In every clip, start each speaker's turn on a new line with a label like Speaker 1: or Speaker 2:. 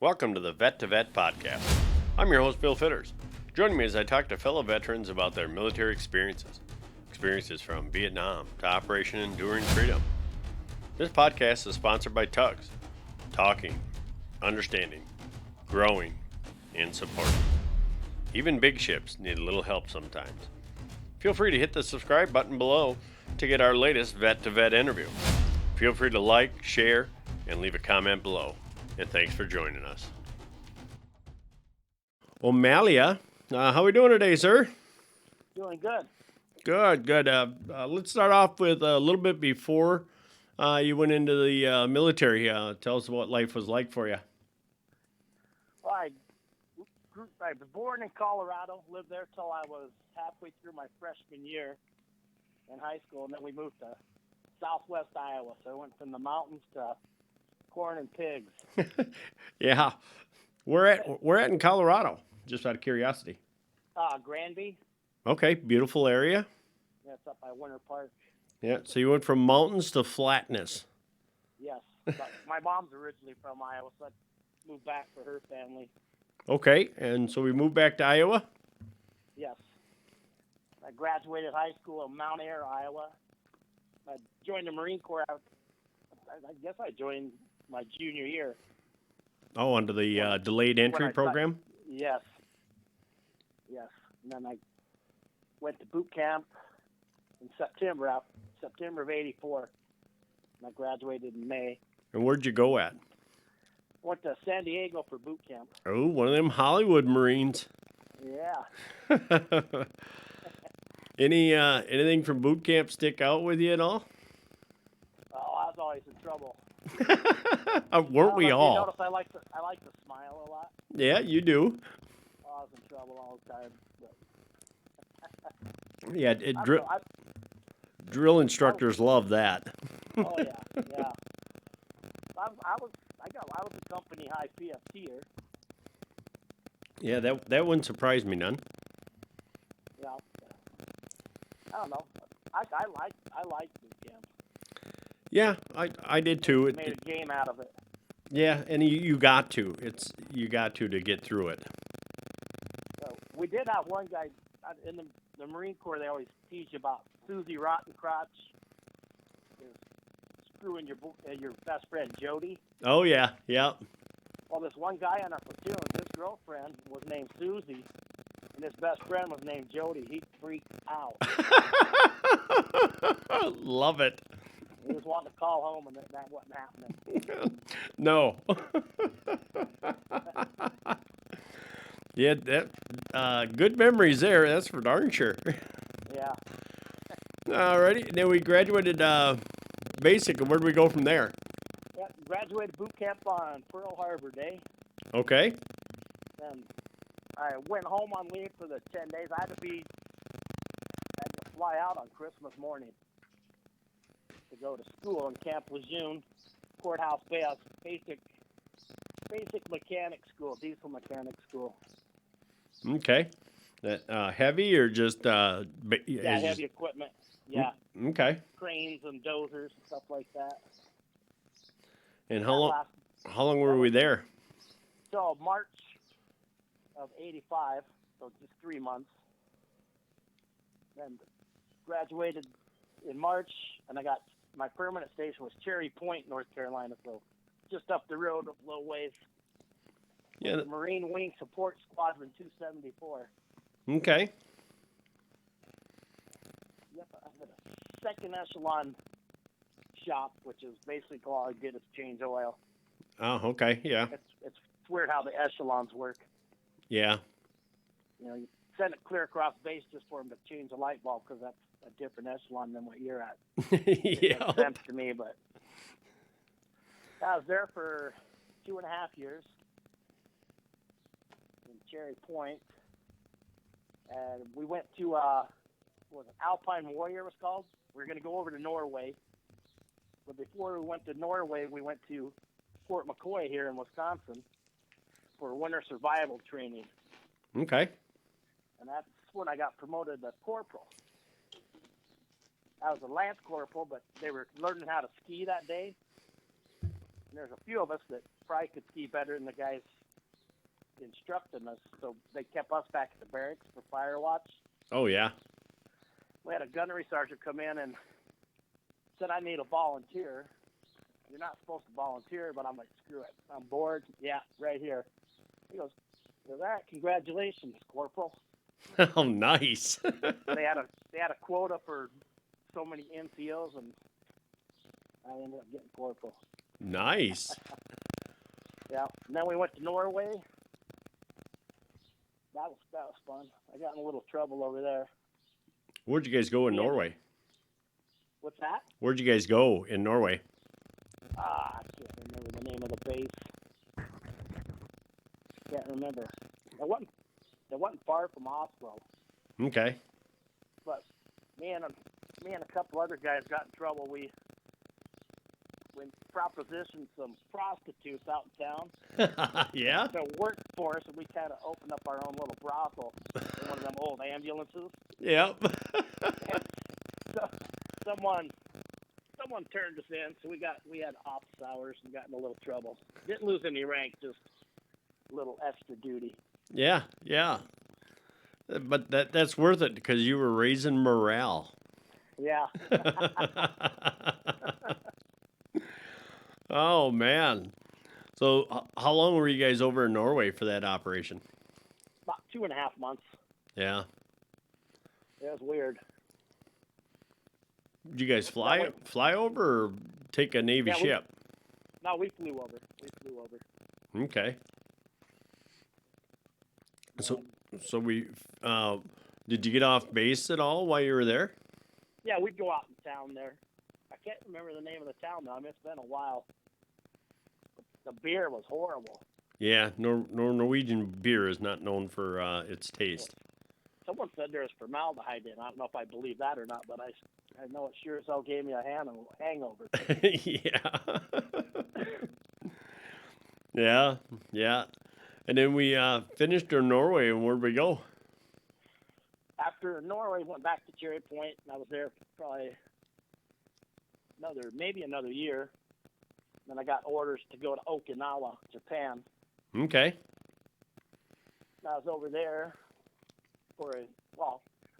Speaker 1: Welcome to the Vet to Vet podcast. I'm your host, Bill Fitters. Joining me as I talk to fellow veterans about their military experiences from Vietnam to Operation Enduring Freedom. This podcast is sponsored by Tugs, talking, understanding, growing, and supporting. Even big ships need a little help sometimes. Feel free to hit the subscribe button below to get our latest Vet to Vet interview. Feel free to like, share, and leave a comment below. And thanks for joining us. Omailia, how are we doing today, sir?
Speaker 2: Doing good.
Speaker 1: Good. Let's start off with a little bit before you went into the military. Tell us what life was like for you.
Speaker 2: Well, I was born in Colorado, lived there till I was halfway through my freshman year in high school, and then we moved to southwest Iowa. So I went from the mountains to corn and pigs.
Speaker 1: Yeah. Where at in Colorado? Just out of curiosity.
Speaker 2: Granby.
Speaker 1: Okay, beautiful area.
Speaker 2: That's up by Winter Park.
Speaker 1: Yeah, so you went from mountains to flatness.
Speaker 2: Yes. But my mom's originally from Iowa, so I moved back for her family.
Speaker 1: Okay, and so we moved back to Iowa?
Speaker 2: Yes. I graduated high school in Mount Ayr, Iowa. I joined the Marine Corps. I guess I joined my junior year.
Speaker 1: Oh, under the delayed entry program?
Speaker 2: Yes. And then I went to boot camp in September of '84. And I graduated in May.
Speaker 1: And where'd you go at?
Speaker 2: Went to San Diego for boot camp.
Speaker 1: Oh, one of them Hollywood Marines.
Speaker 2: Yeah.
Speaker 1: Anything from boot camp stick out with you at all?
Speaker 2: Oh, I was always in trouble.
Speaker 1: Weren't we all?
Speaker 2: You notice I like to smile a lot.
Speaker 1: Yeah, you do.
Speaker 2: Oh, I was in trouble all the time. But
Speaker 1: Yeah, drill instructors love that.
Speaker 2: Oh yeah. I was a company high PFTer.
Speaker 1: Yeah, that wouldn't surprise me none.
Speaker 2: Yeah. I don't know. I like boot camp.
Speaker 1: Yeah, I did too.
Speaker 2: Made a game out of it.
Speaker 1: Yeah, and you got to. You got to get through it.
Speaker 2: So we did have one guy in the Marine Corps. They always teach you about Susie Rottencrotch, screwing your best friend Jody.
Speaker 1: Oh yeah.
Speaker 2: Well, this one guy on our platoon, his girlfriend was named Susie, and his best friend was named Jody. He freaked out.
Speaker 1: Love it.
Speaker 2: He was wanting to call home, and that wasn't happening.
Speaker 1: No. Yeah, that good memories there. That's for darn sure.
Speaker 2: Yeah.
Speaker 1: Alrighty. Then we graduated basic, and where do we go from there?
Speaker 2: Yeah, graduated boot camp on Pearl Harbor Day.
Speaker 1: Okay.
Speaker 2: And I went home on leave for the 10 days. I had to fly out on Christmas morning to go to school in Camp Lejeune, Courthouse Base, basic mechanic school, diesel mechanic school.
Speaker 1: Okay. That heavy or just
Speaker 2: heavy equipment. Yeah.
Speaker 1: Okay.
Speaker 2: Cranes and dozers and stuff like that.
Speaker 1: And how long were we there?
Speaker 2: So March of '85, so just 3 months. Then graduated in March, and I got my permanent station was Cherry Point, North Carolina, so just up the road a little ways.
Speaker 1: Yeah.
Speaker 2: The Marine Wing Support Squadron 274.
Speaker 1: Okay.
Speaker 2: Yep, I'm at a second echelon shop, which is basically all I did is change oil.
Speaker 1: Oh, okay. Yeah.
Speaker 2: It's weird how the echelons work.
Speaker 1: Yeah.
Speaker 2: You know, you send it clear across base just for them to change a light bulb because that's a different echelon than what you're at. It makes sense to me, but I was there for 2.5 years in Cherry Point, and we went to what was it, Alpine Warrior was called. We were going to go over to Norway, but before we went to Norway, we went to Fort McCoy here in Wisconsin for winter survival training.
Speaker 1: Okay.
Speaker 2: And that's when I got promoted to corporal. I was a lance corporal, but they were learning how to ski that day. And there's a few of us that probably could ski better than the guys instructing us, so they kept us back at the barracks for fire watch.
Speaker 1: Oh, yeah.
Speaker 2: We had a gunnery sergeant come in and said, I need a volunteer. You're not supposed to volunteer, but I'm like, screw it. I'm bored. Yeah, right here. He goes, all right, congratulations, Corporal.
Speaker 1: Oh, nice.
Speaker 2: They had a quota for so many NCOs, and I ended up getting Corporal.
Speaker 1: Nice.
Speaker 2: Yeah. And then we went to Norway. That was fun. I got in a little trouble over there.
Speaker 1: Where'd you guys go in Norway?
Speaker 2: What's that?
Speaker 1: Where'd you guys go in Norway?
Speaker 2: I can't remember the name of the base. Can't remember. It wasn't far from Oslo.
Speaker 1: Okay.
Speaker 2: But me and a couple other guys got in trouble. We propositioned some prostitutes out in town.
Speaker 1: Yeah?
Speaker 2: To work for us, and we kind of opened up our own little brothel in one of them old ambulances.
Speaker 1: Yep.
Speaker 2: So someone turned us in, so we had office hours and got in a little trouble. Didn't lose any rank, just a little extra duty.
Speaker 1: Yeah, yeah. But that's worth it because you were raising morale.
Speaker 2: Yeah.
Speaker 1: Oh, man. So how long were you guys over in Norway for that operation?
Speaker 2: About 2.5 months.
Speaker 1: Yeah.
Speaker 2: It was weird.
Speaker 1: Did you guys fly over or take a Navy ship?
Speaker 2: No, we flew over.
Speaker 1: Okay. So we did you get off base at all while you were there?
Speaker 2: Yeah, we'd go out in town there. I can't remember the name of the town now. I mean, it's been a while. The beer was horrible.
Speaker 1: Yeah, Norwegian beer is not known for its taste.
Speaker 2: Someone said there was formaldehyde in it. I don't know if I believe that or not, but I know it sure as hell gave me a hangover.
Speaker 1: Yeah. Yeah, yeah. And then we finished in Norway, and where'd we go?
Speaker 2: After Norway, went back to Cherry Point, and I was there for probably maybe another year. Then I got orders to go to Okinawa, Japan.
Speaker 1: Okay.
Speaker 2: And I was over there I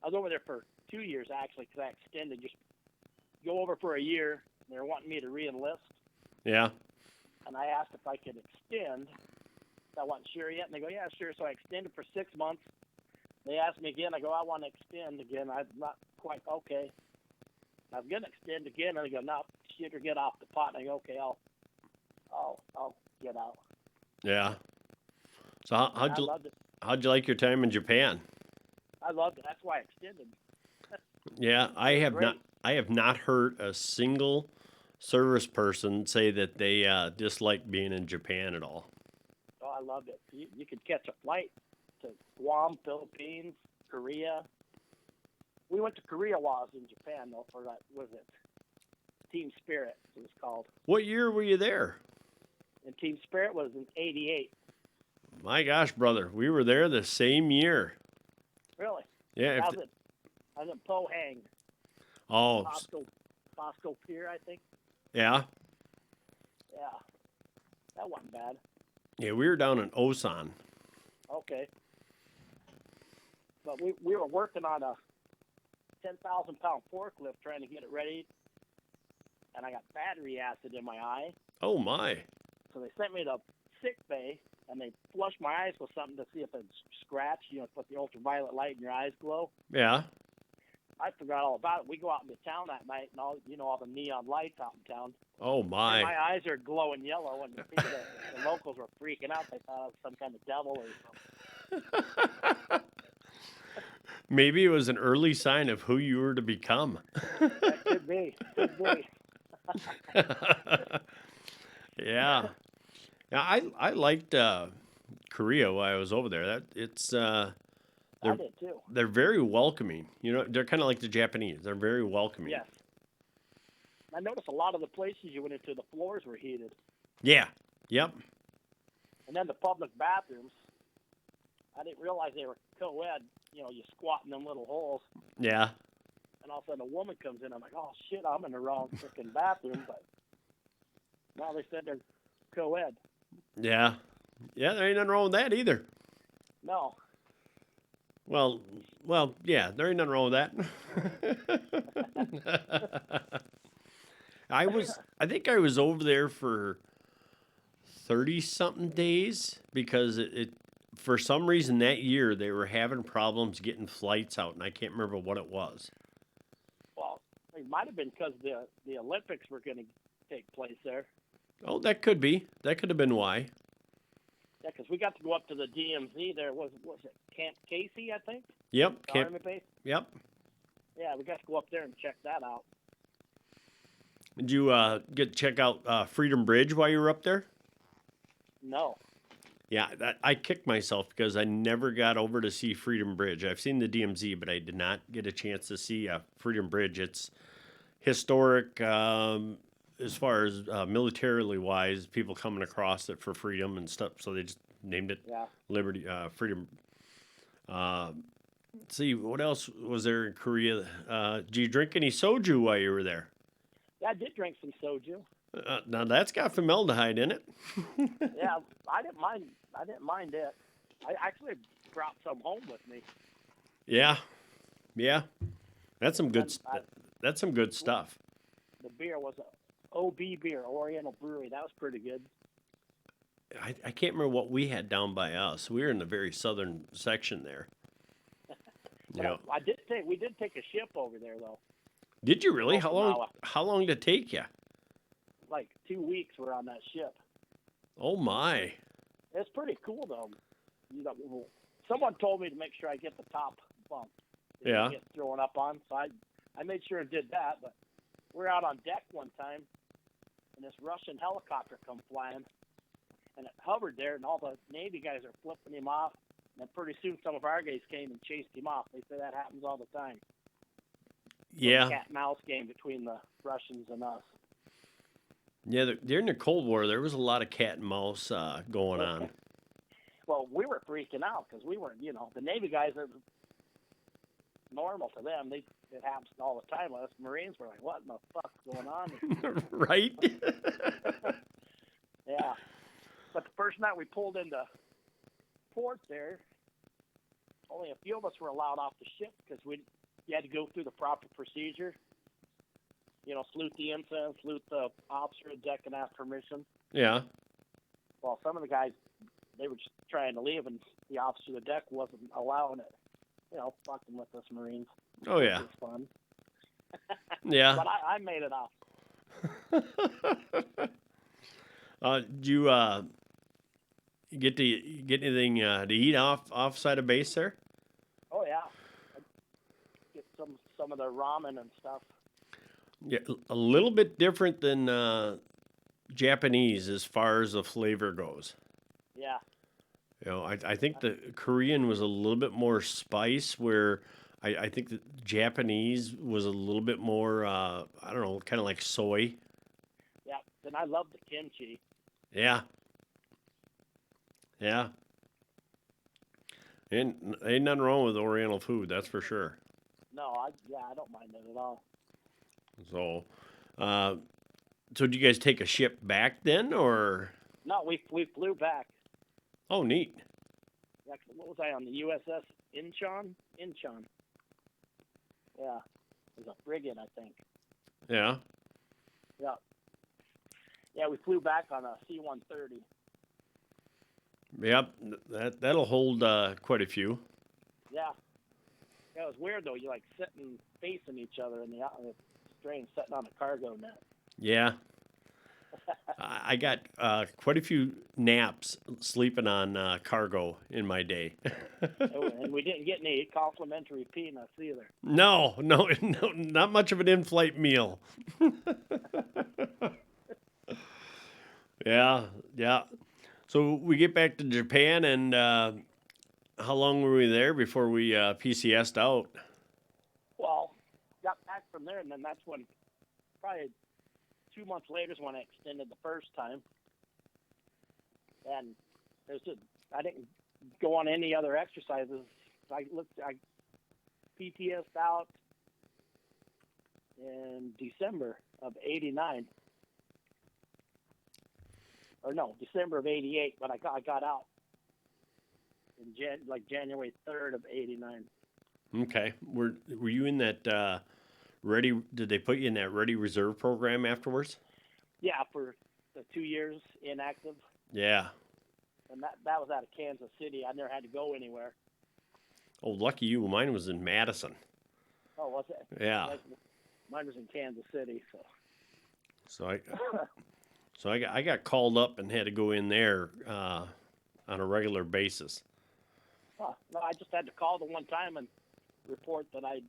Speaker 2: was over there for 2 years, actually, because I extended. Just go over for a year. They were wanting me to re-enlist.
Speaker 1: Yeah.
Speaker 2: And I asked if I could extend. I wasn't sure yet. And they go, yeah, sure. So I extended for 6 months. They asked me again. I go, I want to extend again. I'm not quite okay. I was going to extend again. And they go, no, shit, or get off the pot. And I go, okay, I'll get out.
Speaker 1: Yeah. So how'd you like your time in Japan?
Speaker 2: I loved it. That's why I extended.
Speaker 1: Yeah, I have not heard a single service person say that they dislike being in Japan at all.
Speaker 2: Oh, I loved it. You could catch a flight to Guam, Philippines, Korea. We went to Korea while I was in Japan, though, for that, Team Spirit, it was called.
Speaker 1: What year were you there?
Speaker 2: And Team Spirit was in 88.
Speaker 1: My gosh, brother, we were there the same year.
Speaker 2: Really?
Speaker 1: Yeah.
Speaker 2: I was in Pohang.
Speaker 1: Oh.
Speaker 2: Bosco Pier, I think.
Speaker 1: Yeah.
Speaker 2: Yeah. That wasn't bad.
Speaker 1: Yeah, we were down in Osan.
Speaker 2: Okay. But we were working on a 10,000-pound forklift trying to get it ready, and I got battery acid in my eye.
Speaker 1: Oh, my.
Speaker 2: So they sent me to sick bay, and they flushed my eyes with something to see if it's scratched, put the ultraviolet light in your eyes glow.
Speaker 1: Yeah.
Speaker 2: I forgot all about it. We go out into town that night, and all the neon lights out in town.
Speaker 1: Oh, my.
Speaker 2: And my eyes are glowing yellow, and the locals were freaking out. They thought I was some kind of devil or something.
Speaker 1: Maybe it was an early sign of who you were to become.
Speaker 2: That could be.
Speaker 1: Yeah. Now, I liked Korea while I was over there.
Speaker 2: I did too.
Speaker 1: They're very welcoming. They're kind of like the Japanese. They're very welcoming.
Speaker 2: Yes. I noticed a lot of the places you went into, the floors were heated.
Speaker 1: Yeah. Yep.
Speaker 2: And then the public bathrooms, I didn't realize they were co-ed. You squat in them little holes.
Speaker 1: Yeah.
Speaker 2: And all of a sudden a woman comes in. I'm like, oh, shit, I'm in the wrong freaking bathroom. But now they said they're co-ed.
Speaker 1: Yeah. Yeah, there ain't nothing wrong with that either.
Speaker 2: No.
Speaker 1: Well, yeah, there ain't nothing wrong with that. I think I was over there for 30 something days because for some reason that year they were having problems getting flights out and I can't remember what it was.
Speaker 2: Well, it might have been because the Olympics were going to take place there.
Speaker 1: Oh, that could be. That could have been why.
Speaker 2: Yeah, because we got to go up to the DMZ there. Was it Camp Casey, I think?
Speaker 1: Yep.
Speaker 2: The Army base?
Speaker 1: Yep.
Speaker 2: Yeah, we got to go up there and check that out.
Speaker 1: Did you get to check out Freedom Bridge while you were up there?
Speaker 2: No.
Speaker 1: Yeah, I kicked myself because I never got over to see Freedom Bridge. I've seen the DMZ, but I did not get a chance to see Freedom Bridge. It's historic as far as militarily wise, people coming across it for freedom and stuff. So they just named it Liberty, Freedom. Let's see, what else was there in Korea? Did you drink any soju while you were there?
Speaker 2: Yeah, I did drink some soju.
Speaker 1: Now that's got formaldehyde in it.
Speaker 2: Yeah, I didn't mind it. I actually brought some home with me.
Speaker 1: Yeah. That's some good. That's some good stuff.
Speaker 2: The beer was a OB beer, Oriental Brewery. That was pretty good.
Speaker 1: I can't remember what we had down by us. We were in the very southern section there.
Speaker 2: Yeah, we did take a ship over there though.
Speaker 1: Did you really?
Speaker 2: Okinawa.
Speaker 1: How long did it take you?
Speaker 2: Like 2 weeks we're on that ship.
Speaker 1: Oh my!
Speaker 2: It's pretty cool though. You know, someone told me to make sure I get the top bunk.
Speaker 1: Yeah.
Speaker 2: Get thrown up on, so I made sure and did that. But we're out on deck one time, and this Russian helicopter come flying, and it hovered there, and all the Navy guys are flipping him off. And then pretty soon some of our guys came and chased him off. They say that happens all the time.
Speaker 1: Yeah.
Speaker 2: Cat and mouse game between the Russians and us.
Speaker 1: Yeah, during the Cold War, there was a lot of cat and mouse going on.
Speaker 2: Well, we were freaking out because we weren't, the Navy guys are normal to them. It happens all the time. Us Marines were like, what in the fuck's going on?
Speaker 1: Right?
Speaker 2: Yeah. But the first night we pulled into port there, only a few of us were allowed off the ship because you had to go through the proper procedure. Salute the ensign, salute the officer of deck and ask permission.
Speaker 1: Yeah.
Speaker 2: Well, some of the guys, they were just trying to leave, and the officer of the deck wasn't allowing it. Fucking with us Marines.
Speaker 1: Oh, yeah.
Speaker 2: It was fun.
Speaker 1: Yeah.
Speaker 2: But I made it off.
Speaker 1: Did you get anything to eat offside of base there?
Speaker 2: Oh, yeah. I get some of the ramen and stuff.
Speaker 1: Yeah, a little bit different than Japanese as far as the flavor goes.
Speaker 2: Yeah.
Speaker 1: I think the Korean was a little bit more spice, where I think the Japanese was a little bit more, I don't know, kind of like soy.
Speaker 2: Yeah, and I love the kimchi.
Speaker 1: Yeah. Yeah. Ain't nothing wrong with Oriental food, that's for sure.
Speaker 2: No, I don't mind it at all.
Speaker 1: So, so did you guys take a ship back then, or?
Speaker 2: No, we flew back.
Speaker 1: Oh, neat.
Speaker 2: Yeah, what was I on, the USS Incheon? Incheon. Yeah, it was a frigate, I think.
Speaker 1: Yeah.
Speaker 2: Yeah. Yeah, we flew back on a C-130.
Speaker 1: Yep, that'll hold quite a few.
Speaker 2: Yeah. Yeah, it was weird though. You like sitting facing each other in the strange, sitting on a cargo net.
Speaker 1: Yeah. I got quite a few naps sleeping on cargo in my day.
Speaker 2: And we didn't get any complimentary peanuts either.
Speaker 1: No, not much of an in-flight meal. Yeah. So we get back to Japan, and how long were we there before we PCS'd out?
Speaker 2: Well, got back from there, and then that's when, probably 2 months later is when I extended the first time. And I didn't go on any other exercises. I PTS'd out in December of '89. or no, December of '88. But I got out in January 3rd of '89.
Speaker 1: Okay. Were you in that ready? Did they put you in that ready reserve program afterwards?
Speaker 2: Yeah, for the 2 years inactive,
Speaker 1: Yeah.
Speaker 2: and that was out of Kansas City. I never had to go anywhere.
Speaker 1: Oh, lucky you. Mine was in Madison.
Speaker 2: Oh, was it?
Speaker 1: Yeah.
Speaker 2: Mine was in Kansas City, so.
Speaker 1: I got called up and had to go in there on a regular basis.
Speaker 2: No, I just had to call the one time and report that and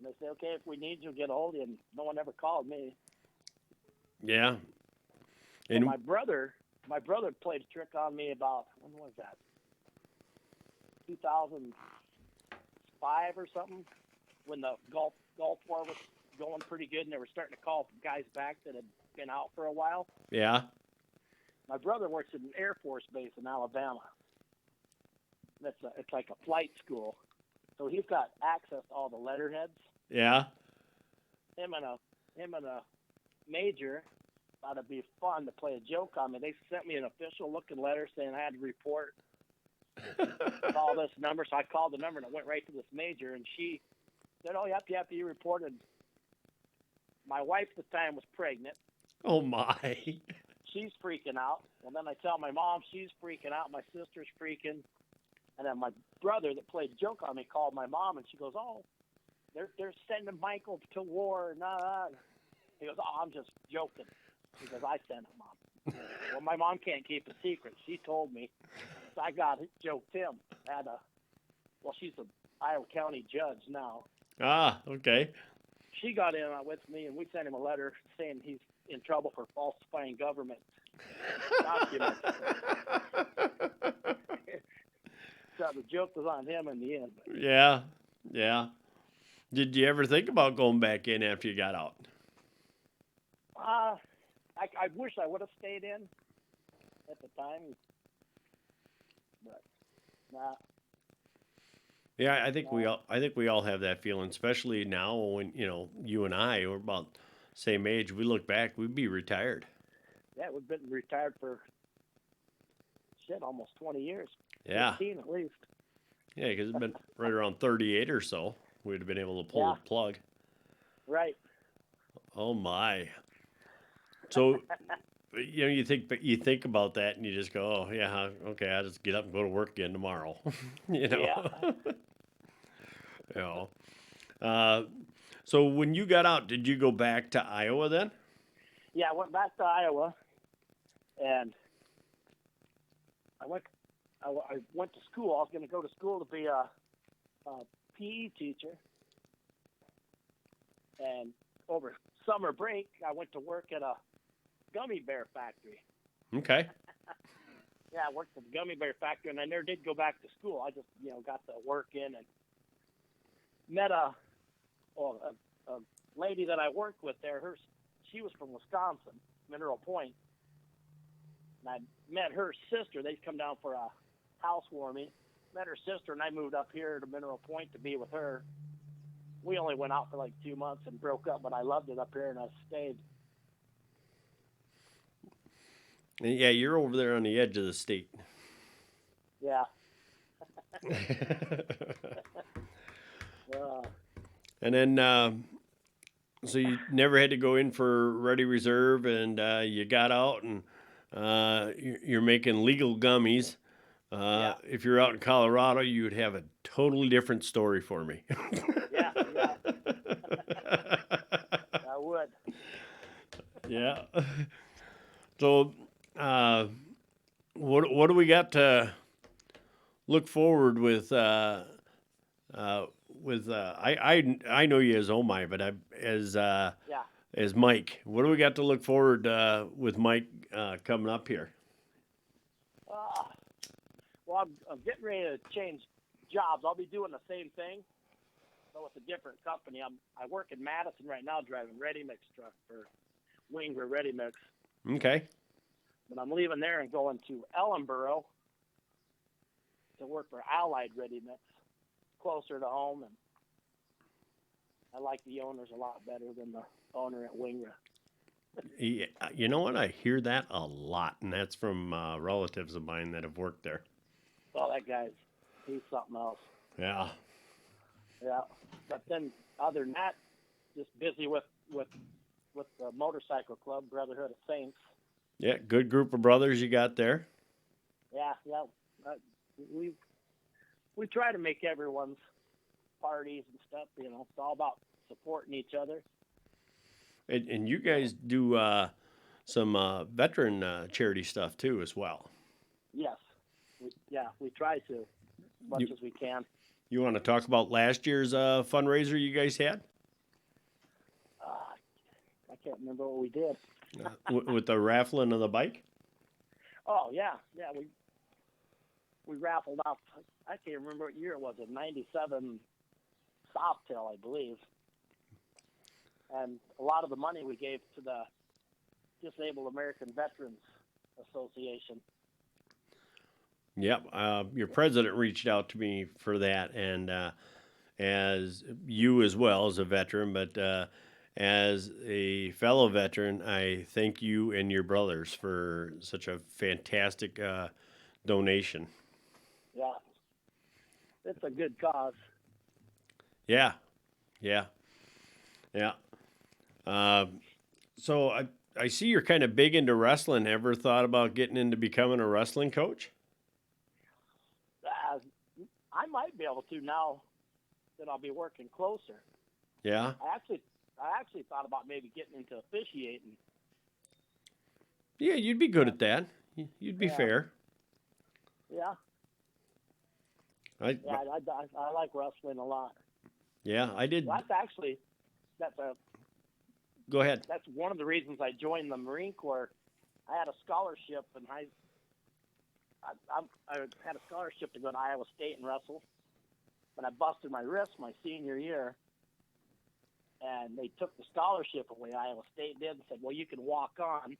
Speaker 2: they say, okay, if we need you, get a hold of you. And no one ever called me.
Speaker 1: Yeah.
Speaker 2: And my brother played a trick on me about, when was that? 2005 or something, when the Gulf War was going pretty good, and they were starting to call guys back that had been out for a while.
Speaker 1: Yeah.
Speaker 2: My brother works at an Air Force base in Alabama. It's like a flight school, so he's got access to all the letterheads.
Speaker 1: Yeah.
Speaker 2: Him and a major thought it'd be fun to play a joke on me. They sent me an official looking letter saying I had to report call this number. So I called the number and it went right to this major, and she said, "Oh, yep, you reported." My wife at the time was pregnant.
Speaker 1: Oh my.
Speaker 2: She's freaking out. Well, then I tell my mom, she's freaking out. My sister's freaking. And then my brother that played a joke on me called my mom, and she goes, "Oh, they're sending Michael to war." Nah. He goes, "Oh, I'm just joking." He goes, "I sent him, Mom." Well, my mom can't keep a secret. She told me. So I joked him. She's an Iowa County judge now.
Speaker 1: Ah, okay.
Speaker 2: She got in with me, and we sent him a letter saying he's in trouble for falsifying government documents. So the joke was on him in the end.
Speaker 1: Yeah. Did you ever think about going back in after you got out?
Speaker 2: I wish I would have stayed in at the time, but nah.
Speaker 1: Yeah, I think we all have that feeling, especially now when you and I are about the same age. We look back, we'd be retired.
Speaker 2: Yeah, we've been retired for almost 20 years.
Speaker 1: Yeah,
Speaker 2: 15 at least.
Speaker 1: Yeah, because it's been right around 38 or so. We'd have been able to pull the plug.
Speaker 2: Right.
Speaker 1: Oh my. So, you think about that and you just go, "Oh yeah, okay, I'll just get up and go to work again tomorrow."
Speaker 2: Yeah.
Speaker 1: So when you got out, did you go back to Iowa then?
Speaker 2: Yeah, I went back to Iowa, and I went to school. I was going to go to school to be a PE teacher, and over summer break, I went to work at a gummy bear factory.
Speaker 1: Okay.
Speaker 2: Yeah, I worked at the gummy bear factory, and I never did go back to school. I just, got to work in and met a lady that I worked with there. She was from Wisconsin, Mineral Point. And I met her sister. They'd come down for a housewarming. Met her sister, and I moved up here to Mineral Point to be with her. We only went out for like 2 months and broke up, but I loved it up here, and I stayed.
Speaker 1: Yeah, you're over there on the edge of the state.
Speaker 2: Yeah.
Speaker 1: And then, so you never had to go in for Ready Reserve, and you got out, and you're making legal gummies. If you're out in Colorado, you would have a totally different story for me.
Speaker 2: Yeah. I would.
Speaker 1: Yeah. So, what do we got to look forward with? I know you as OMY, but as Mike. What do we got to look forward with Mike coming up here?
Speaker 2: Well, I'm getting ready to change jobs. I'll be doing the same thing, but with a different company. I work in Madison right now driving ready mix truck for Winger Ready Mix.
Speaker 1: Okay.
Speaker 2: But I'm leaving there and going to Ellenboro to work for Allied Ready Mix, closer to home, and I like the owners a lot better than the owner at Winger.
Speaker 1: Yeah, you know what? I hear that a lot, and that's from relatives of mine that have worked there.
Speaker 2: Well, he's something else.
Speaker 1: Yeah.
Speaker 2: Yeah. But then, other than that, just busy with the motorcycle club, Brotherhood of Saints.
Speaker 1: Yeah, good group of brothers you got there.
Speaker 2: Yeah, yeah. Uh, we try to make everyone's parties and stuff. It's all about supporting each other.
Speaker 1: And you guys do some veteran charity stuff too, as well.
Speaker 2: Yes. We try to as much
Speaker 1: You,
Speaker 2: as we can.
Speaker 1: you want to talk about last year's fundraiser you guys had
Speaker 2: I can't remember what we did.
Speaker 1: with the raffling of the bike?
Speaker 2: Oh yeah, yeah. We raffled off. I can't remember what year it was. A '97 Softail, I believe. And a lot of the money we gave to the Disabled American Veterans Association.
Speaker 1: Yep. Your president reached out to me for that, and as you as well as a veteran, but as a fellow veteran, I thank you and your brothers for such a fantastic donation.
Speaker 2: Yeah, it's a good cause.
Speaker 1: Yeah, yeah, yeah. Uh, so I see you're kind of big into wrestling. Ever thought about getting into becoming a wrestling coach?
Speaker 2: Uh, I might be able to now that I'll be working closer.
Speaker 1: Yeah.
Speaker 2: I actually thought about maybe getting into officiating.
Speaker 1: Yeah, you'd be good at that. You'd be
Speaker 2: Yeah.
Speaker 1: fair.
Speaker 2: Yeah,
Speaker 1: I
Speaker 2: I like wrestling a lot.
Speaker 1: yeah, I did.
Speaker 2: Well,
Speaker 1: Go ahead.
Speaker 2: that's one of the reasons I joined the Marine Corps. I had a scholarship and I had a scholarship to go to Iowa State and wrestle, but I busted my wrist my senior year, and they took the scholarship away. Iowa State did and said, "Well, you can walk on."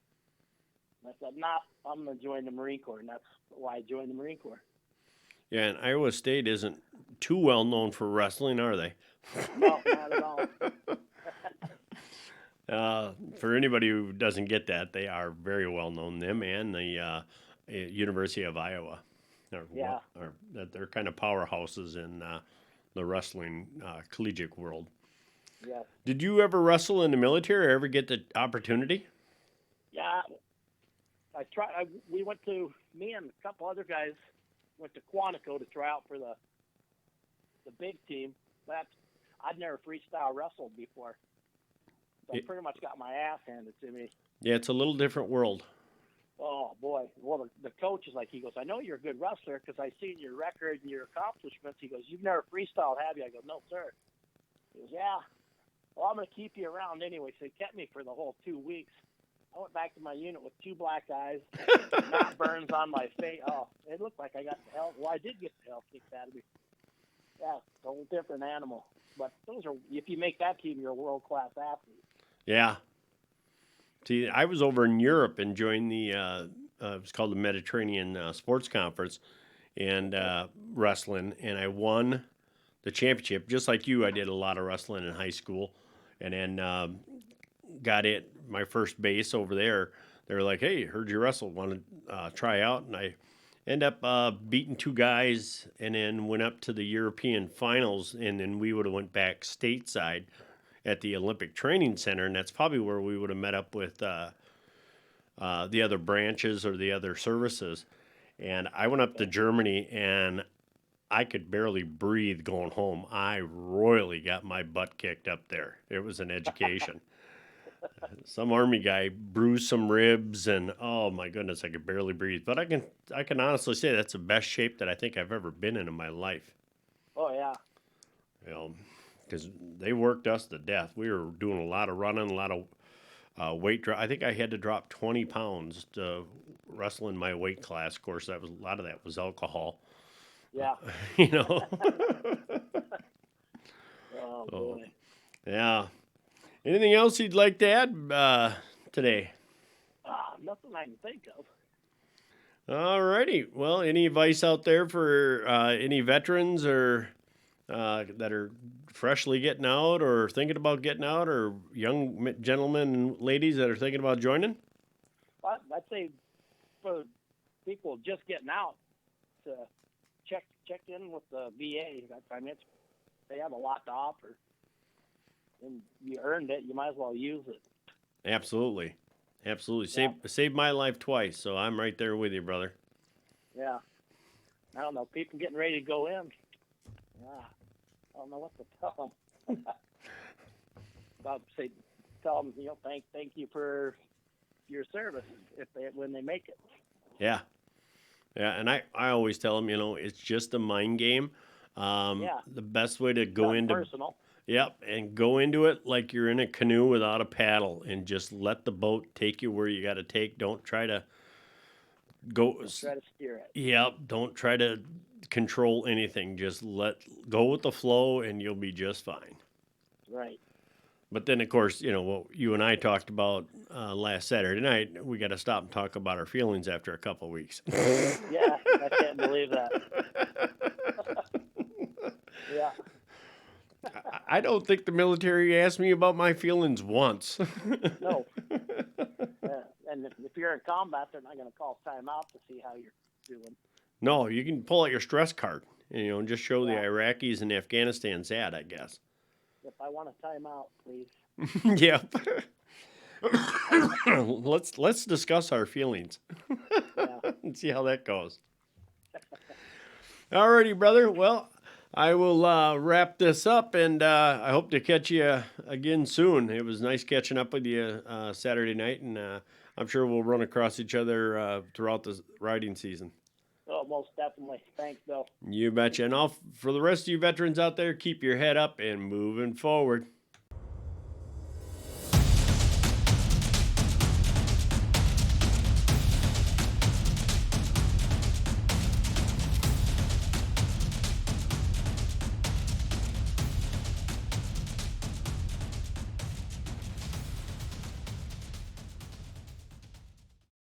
Speaker 2: And I said, "Nah, I'm going to join the Marine Corps," and that's why I joined the Marine Corps.
Speaker 1: Yeah, and Iowa State isn't too well known for wrestling, are they?
Speaker 2: No, not at all.
Speaker 1: For anybody who doesn't get that, they are very well known. Them and the University of Iowa,
Speaker 2: Yeah.
Speaker 1: they're kind of powerhouses in the wrestling collegiate world.
Speaker 2: Yeah.
Speaker 1: Did you ever wrestle in the military or ever get the opportunity?
Speaker 2: Yeah, me and a couple other guys went to Quantico to try out for the big team. But I'd never freestyle wrestled before. So I pretty much got my ass handed to me.
Speaker 1: Yeah, it's a little different world.
Speaker 2: Oh, boy. Well, the coach is like, he goes, "I know you're a good wrestler because I seen your record and your accomplishments." He goes, "You've never freestyled, have you?" I go, "No, sir." He goes, "Yeah. Well, I'm going to keep you around anyway." So he kept me for the whole 2 weeks. I went back to my unit with 2 black eyes, knot burns on my face. Oh, it looked like I got the hell. Well, I did get the hell kicked out of me. Yeah, it's a whole different animal. But if you make that team, you're a world-class athlete.
Speaker 1: Yeah. See, I was over in Europe and joined the it was called the Mediterranean Sports Conference and wrestling, and I won the championship. Just like you, I did a lot of wrestling in high school, and then got my first base over there. They were like, "Hey, heard you wrestle. Want to try out?" And I end up beating 2 guys, and then went up to the European finals, and then we would have went back stateside at the Olympic Training Center, and that's probably where we would have met up with the other branches or the other services. And I went up to Germany, and I could barely breathe going home. I royally got my butt kicked up there. It was an education. Some army guy bruised some ribs, and oh my goodness, I could barely breathe. But I can honestly say that's the best shape that I think I've ever been in my life.
Speaker 2: Oh, yeah.
Speaker 1: You know, because they worked us to death. We were doing a lot of running, a lot of weight drop. I think I had to drop 20 pounds to wrestle in my weight class. Of course, a lot of that was alcohol.
Speaker 2: Yeah.
Speaker 1: You know.
Speaker 2: Oh, boy.
Speaker 1: Yeah. Anything else you'd like to add today?
Speaker 2: Nothing I can think of.
Speaker 1: All righty. Well, any advice out there for any veterans or that are freshly getting out or thinking about getting out, or young gentlemen and ladies that are thinking about joining?
Speaker 2: I'd say for people just getting out to check in with the VA. I mean, they have a lot to offer, and you earned it. You might as well use it.
Speaker 1: Absolutely.
Speaker 2: Yeah.
Speaker 1: Saved my life twice, so I'm right there with you, brother.
Speaker 2: Yeah. I don't know. People getting ready to go in. Yeah. I don't know what to tell them. Tell them, thank you for your service when they make it.
Speaker 1: Yeah. Yeah, and I always tell them, it's just a mind game. The best way to go into
Speaker 2: personal.
Speaker 1: Yep, and go into it like you're in a canoe without a paddle, and just let the boat take you where you got to take. Don't try to go.
Speaker 2: Don't try to steer it.
Speaker 1: Yep, don't try to control anything. Just go with the flow, and you'll be just fine.
Speaker 2: Right.
Speaker 1: But then, of course, what you and I talked about last Saturday night, we got to stop and talk about our feelings after a couple of weeks.
Speaker 2: Yeah, I can't believe that. Yeah.
Speaker 1: I don't think the military asked me about my feelings once.
Speaker 2: No. And if you're in combat, they're not going to call timeout to see how you're doing.
Speaker 1: No, you can pull out your stress card, and just show the Iraqis and Afghanistan's ad, I guess.
Speaker 2: If I want a timeout, please.
Speaker 1: Yep. Let's discuss our feelings. And see how that goes. Alrighty, brother. Well, I will wrap this up, and I hope to catch you again soon. It was nice catching up with you Saturday night, and I'm sure we'll run across each other throughout the riding season.
Speaker 2: Oh, most definitely. Thanks, Bill.
Speaker 1: You betcha. And for the rest of you veterans out there, keep your head up and moving forward.